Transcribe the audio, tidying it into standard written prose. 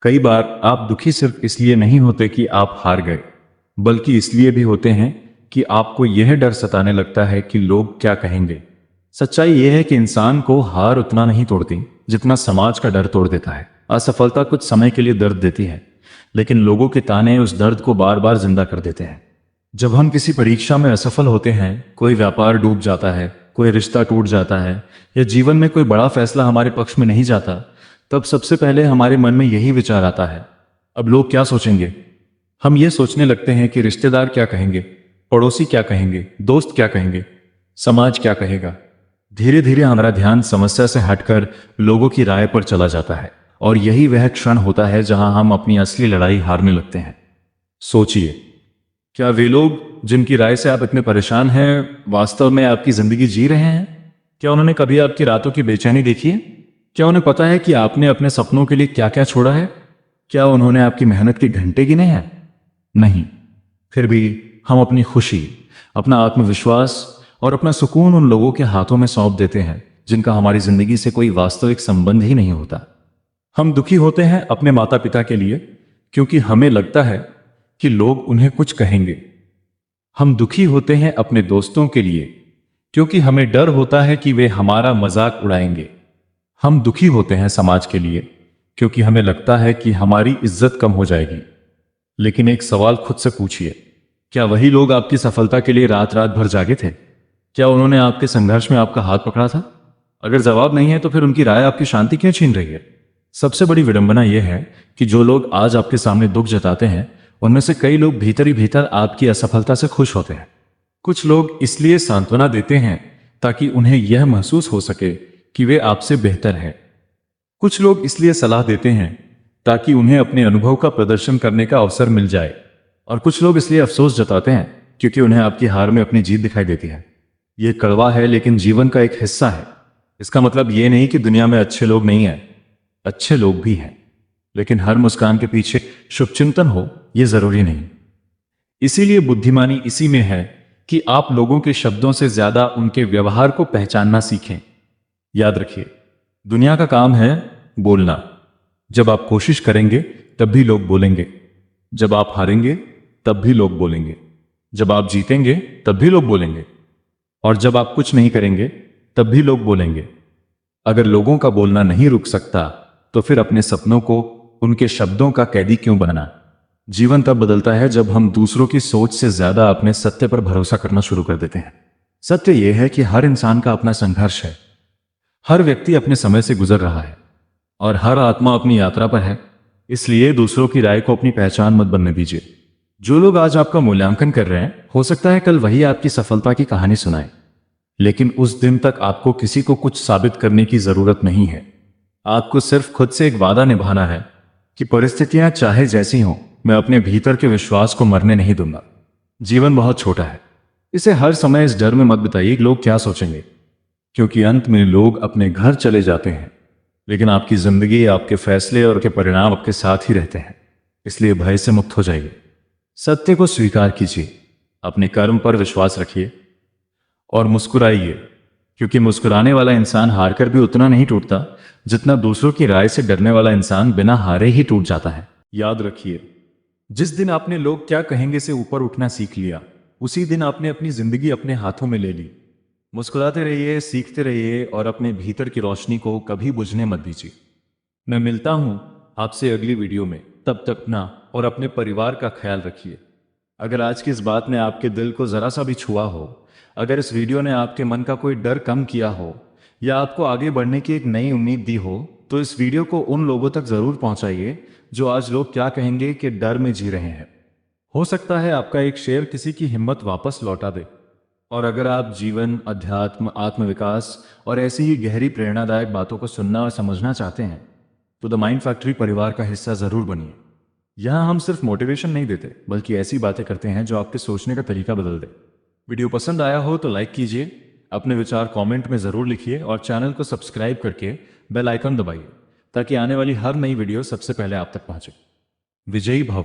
कई बार आप दुखी सिर्फ इसलिए नहीं होते कि आप हार गए, बल्कि इसलिए भी होते हैं कि आपको यह डर सताने लगता है कि लोग क्या कहेंगे। सच्चाई यह है कि इंसान को हार उतना नहीं तोड़ती जितना समाज का डर तोड़ देता है। असफलता कुछ समय के लिए दर्द देती है, लेकिन लोगों के ताने उस दर्द को बार बार जिंदा कर देते हैं। जब हम किसी परीक्षा में असफल होते हैं, कोई व्यापार डूब जाता है, कोई रिश्ता टूट जाता है, या जीवन में कोई बड़ा फैसला हमारे पक्ष में नहीं जाता, तब सबसे पहले हमारे मन में यही विचार आता है, अब लोग क्या सोचेंगे। हम ये सोचने लगते हैं कि रिश्तेदार क्या कहेंगे, पड़ोसी क्या कहेंगे, दोस्त क्या कहेंगे, समाज क्या कहेगा। धीरे धीरे हमारा ध्यान समस्या से हटकर लोगों की राय पर चला जाता है, और यही वह क्षण होता है जहां हम अपनी असली लड़ाई हारने लगते हैं। सोचिए, क्या वे लोग जिनकी राय से आप इतने परेशान हैं, वास्तव में आपकी जिंदगी जी रहे हैं? क्या उन्होंने कभी आपकी रातों की बेचैनी देखी है? क्या उन्हें पता है कि आपने अपने सपनों के लिए क्या क्या छोड़ा है? क्या उन्होंने आपकी मेहनत के घंटे गिने हैं? नहीं। फिर भी हम अपनी खुशी, अपना आत्मविश्वास और अपना सुकून उन लोगों के हाथों में सौंप देते हैं जिनका हमारी जिंदगी से कोई वास्तविक संबंध ही नहीं होता। हम दुखी होते हैं अपने माता पिता के लिए, क्योंकि हमें लगता है कि लोग उन्हें कुछ कहेंगे। हम दुखी होते हैं अपने दोस्तों के लिए, क्योंकि हमें डर होता है कि वे हमारा मजाक उड़ाएंगे। हम दुखी होते हैं समाज के लिए, क्योंकि हमें लगता है कि हमारी इज्जत कम हो जाएगी। लेकिन एक सवाल खुद से पूछिए, क्या वही लोग आपकी सफलता के लिए रात रात भर जागे थे? क्या उन्होंने आपके संघर्ष में आपका हाथ पकड़ा था? अगर जवाब नहीं है, तो फिर उनकी राय आपकी शांति क्यों छीन रही है? सबसे बड़ी विडंबना यह है कि जो लोग आज आपके सामने दुख जताते हैं, उनमें से कई लोग भीतर ही भीतर आपकी असफलता से खुश होते हैं। कुछ लोग इसलिए सांत्वना देते हैं ताकि उन्हें यह महसूस हो सके कि वे आपसे बेहतर हैं। कुछ लोग इसलिए सलाह देते हैं ताकि उन्हें अपने अनुभव का प्रदर्शन करने का अवसर मिल जाए, और कुछ लोग इसलिए अफसोस जताते हैं क्योंकि उन्हें आपकी हार में अपनी जीत दिखाई देती है। यह कड़वा है, लेकिन जीवन का एक हिस्सा है। इसका मतलब यह नहीं कि दुनिया में अच्छे लोग नहीं हैं, अच्छे लोग भी हैं, लेकिन हर मुस्कान के पीछे शुभचिंतन हो, यह जरूरी नहीं। इसीलिए बुद्धिमानी इसी में है कि आप लोगों के शब्दों से ज्यादा उनके व्यवहार को पहचानना सीखें। याद रखिए, दुनिया का काम है बोलना। जब आप कोशिश करेंगे तब भी लोग बोलेंगे, जब आप हारेंगे तब भी लोग बोलेंगे, जब आप जीतेंगे तब भी लोग बोलेंगे, और जब आप कुछ नहीं करेंगे तब भी लोग बोलेंगे। अगर लोगों का बोलना नहीं रुक सकता, तो फिर अपने सपनों को उनके शब्दों का कैदी क्यों बनना? जीवन तब बदलता है जब हम दूसरों की सोच से ज्यादा अपने सत्य पर भरोसा करना शुरू कर देते हैं। सत्य यह है कि हर इंसान का अपना संघर्ष है, हर व्यक्ति अपने समय से गुजर रहा है, और हर आत्मा अपनी यात्रा पर है। इसलिए दूसरों की राय को अपनी पहचान मत बनने दीजिए। जो लोग आज आपका मूल्यांकन कर रहे हैं, हो सकता है कल वही आपकी सफलता की कहानी सुनाए, लेकिन उस दिन तक आपको किसी को कुछ साबित करने की जरूरत नहीं है। आपको सिर्फ खुद से एक वादा निभाना है कि परिस्थितियां चाहे जैसी हों, मैं अपने भीतर के विश्वास को मरने नहीं दूंगा। जीवन बहुत छोटा है, इसे हर समय इस डर में मत बिताइए कि लोग क्या सोचेंगे, क्योंकि अंत में लोग अपने घर चले जाते हैं, लेकिन आपकी जिंदगी, आपके फैसले और के परिणाम आपके साथ ही रहते हैं। इसलिए भय से मुक्त हो जाइए, सत्य को स्वीकार कीजिए, अपने कर्म पर विश्वास रखिए और मुस्कुराइए, क्योंकि मुस्कुराने वाला इंसान हारकर भी उतना नहीं टूटता जितना दूसरों की राय से डरने वाला इंसान बिना हारे ही टूट जाता है। याद रखिए, जिस दिन आपने लोग क्या कहेंगे से ऊपर उठना सीख लिया, उसी दिन आपने अपनी जिंदगी अपने हाथों में ले ली। मुस्कुराते रहिए, सीखते रहिए, और अपने भीतर की रोशनी को कभी बुझने मत दीजिए। मैं मिलता हूं आपसे अगली वीडियो में। तब तक अपना और अपने परिवार का ख्याल रखिए। अगर आज की इस बात ने आपके दिल को जरा सा भी छुआ हो, अगर इस वीडियो ने आपके मन का कोई डर कम किया हो, या आपको आगे बढ़ने की एक नई उम्मीद दी हो, तो इस वीडियो को उन लोगों तक जरूर पहुंचाइए जो आज लोग क्या कहेंगे के डर में जी रहे हैं। हो सकता है आपका एक शेयर किसी की हिम्मत वापस लौटा दे। और अगर आप जीवन, अध्यात्म, आत्मविकास और ऐसी ही गहरी प्रेरणादायक बातों को सुनना और समझना चाहते हैं, तो द माइंड फैक्ट्री परिवार का हिस्सा जरूर बनिए। यहाँ हम सिर्फ मोटिवेशन नहीं देते, बल्कि ऐसी बातें करते हैं जो आपके सोचने का तरीका बदल दे। वीडियो पसंद आया हो तो लाइक कीजिए, अपने विचार कमेंट में जरूर लिखिए, और चैनल को सब्सक्राइब करके बेल आइकन दबाइए, ताकि आने वाली हर नई वीडियो सबसे पहले आप तक पहुंचे। विजयी भव।